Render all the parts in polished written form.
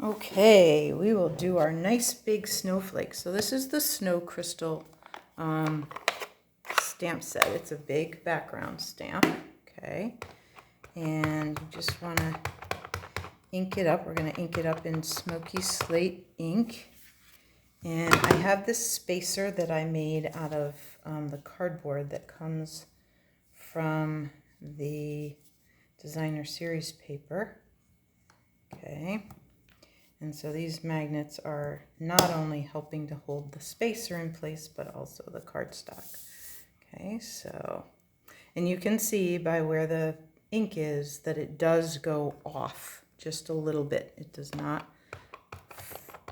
Okay, we will do our nice big snowflake. So this is the snow crystal stamp set. It's a big background stamp, okay? And you just want to ink it up. We're going to ink it up in smoky slate ink. And I have this spacer that I made out of the cardboard that comes from the designer series paper, okay? And so these magnets are not only helping to hold the spacer in place, but also the cardstock. Okay, so, and you can see by where the ink is that it does go off just a little bit. It does not,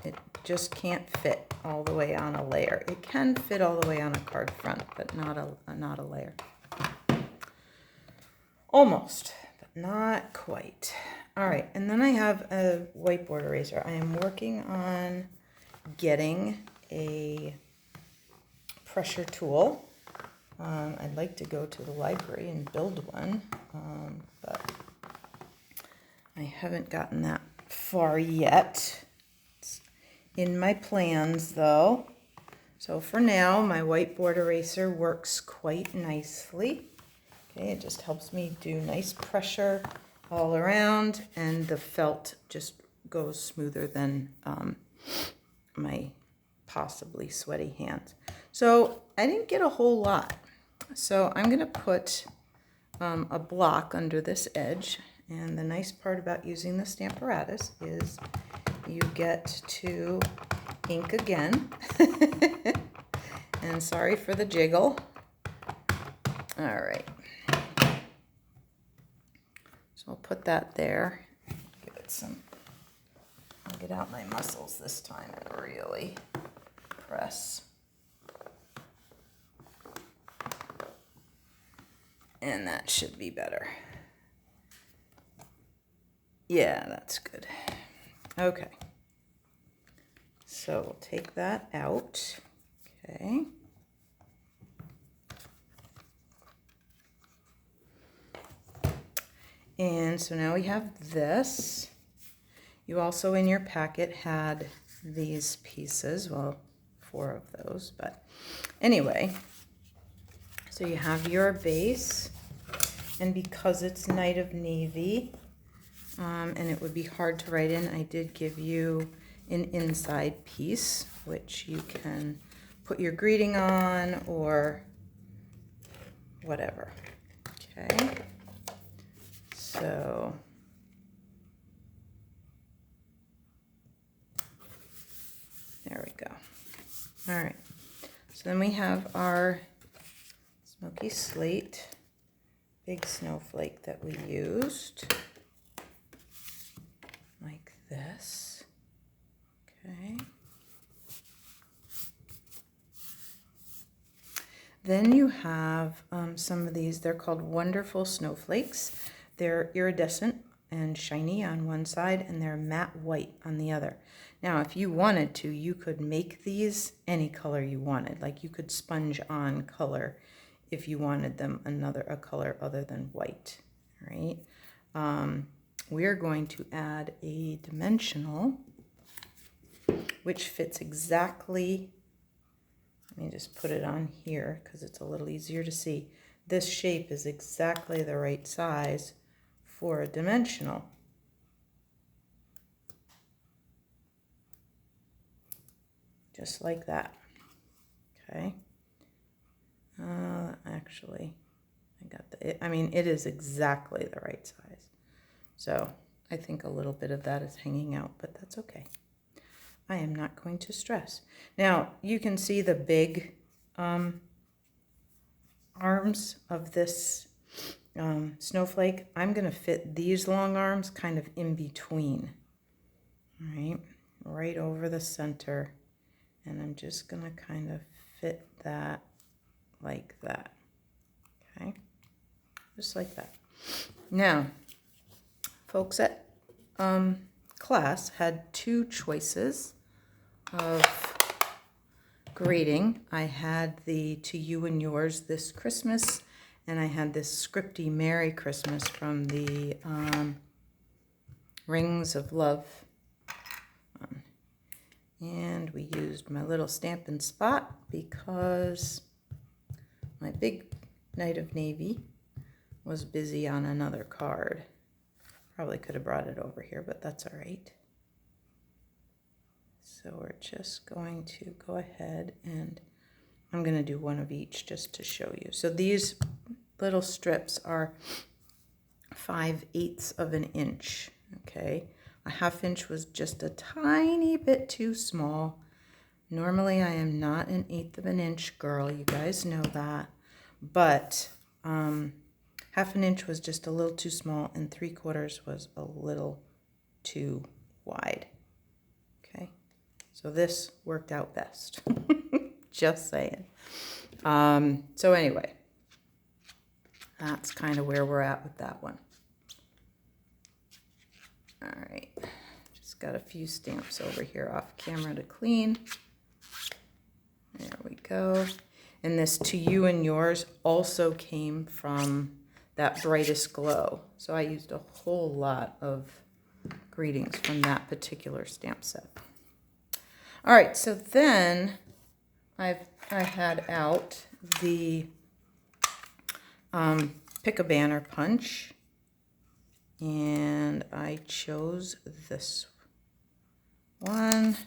it just can't fit all the way on a layer. It can fit all the way on a card front, but not a layer. Almost, but not quite. All right, and then I have a whiteboard eraser. I am working on getting a pressure tool. I'd like to go to the library and build one, but I haven't gotten that far yet. It's in my plans, though. So for now, my whiteboard eraser works quite nicely. Okay, it just helps me do nice pressure all around, and the felt just goes smoother than my possibly sweaty hands. So I didn't get a whole lot. So I'm going to put a block under this edge, and the nice part about using the Stamparatus is you get to ink again. And sorry for the jiggle. All right. So I'll put that there. Give it some, I'll get out my muscles this time and really press. And that should be better. Yeah, that's good. Okay. So we'll take that out. Okay. And so now we have this. You also in your packet had these pieces, well, 4 of those, but anyway. So you have your base, and because it's Night of Navy, and it would be hard to write in, I did give you an inside piece, which you can put your greeting on or whatever, okay? So there we go. All right, so then we have our smoky slate big snowflake that we used, like this, okay? Then you have some of these, they're called Wonderful Snowflakes. They're iridescent and shiny on one side, and they're matte white on the other. Now, if you wanted to, you could make these any color you wanted. Like you could sponge on color if you wanted them a color other than white, right? We're going to add a dimensional, which fits exactly. Let me just put it on here because it's a little easier to see. This shape is exactly the right size for a dimensional. Just like that, okay? Actually, it is exactly the right size. So I think a little bit of that is hanging out, but that's okay. I am not going to stress. Now, you can see the big arms of this snowflake. I'm going to fit these long arms kind of in between, all right over the center. And I'm just going to kind of fit that like that, okay? Just like that. Now, folks at class had 2 choices of grading. I had the To You and Yours This Christmas, and I had this scripty Merry Christmas from the Rings of Love And we used my little Stampin' spot because my big Knight of Navy was busy on another card. Probably could have brought it over here, but that's all right. So we're just going to go ahead and I'm going to do one of each just to show you. So these little strips are 5/8 of an inch, okay? A 1/2 inch was just a tiny bit too small. Normally I am not an 1/8 of an inch girl, you guys know that, but 1/2 inch was just a little too small and 3/4 was a little too wide, okay? So this worked out best, just saying. So anyway, that's kind of where we're at with that one. All right, just got a few stamps over here off camera to clean. There we go. And this To You and Yours also came from that Brightest Glow. So I used a whole lot of greetings from that particular stamp set. All right, so then I had out the Pick a Banner Punch, and I chose this one.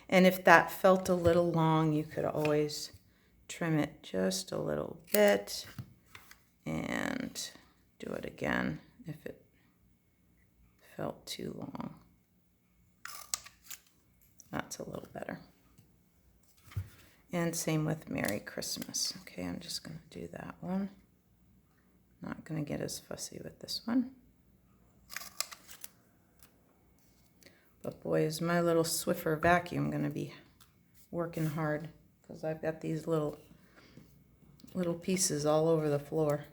And if that felt a little long, you could always trim it just a little bit and do it again if it felt too long. That's a little better. And same with Merry Christmas. Okay, I'm just going to do that one. Not going to get as fussy with this one. But boy, is my little Swiffer vacuum going to be working hard because I've got these little pieces all over the floor.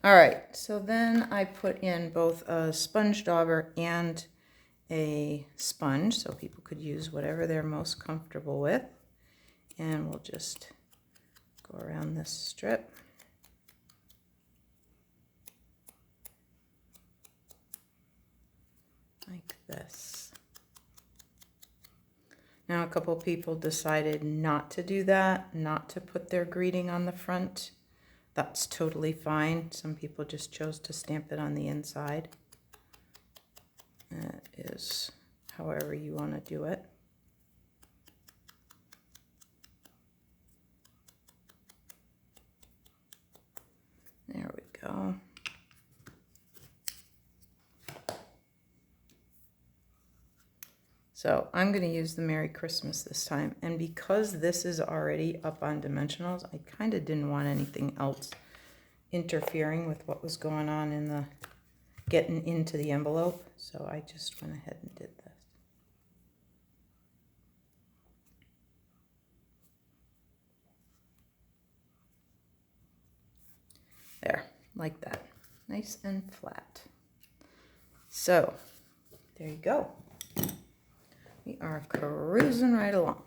All right, so then I put in both a sponge dauber and a sponge so people could use whatever they're most comfortable with. And we'll just go around this strip. Like this. Now a couple people decided not to do that, not to put their greeting on the front. That's totally fine. Some people just chose to stamp it on the inside. That is however you want to do it. There we go. So I'm going to use the Merry Christmas this time. And because this is already up on dimensionals, I kind of didn't want anything else interfering with what was going on in the getting into the envelope. So I just went ahead and did this. There, like that. Nice and flat. So there you go. We are cruising right along.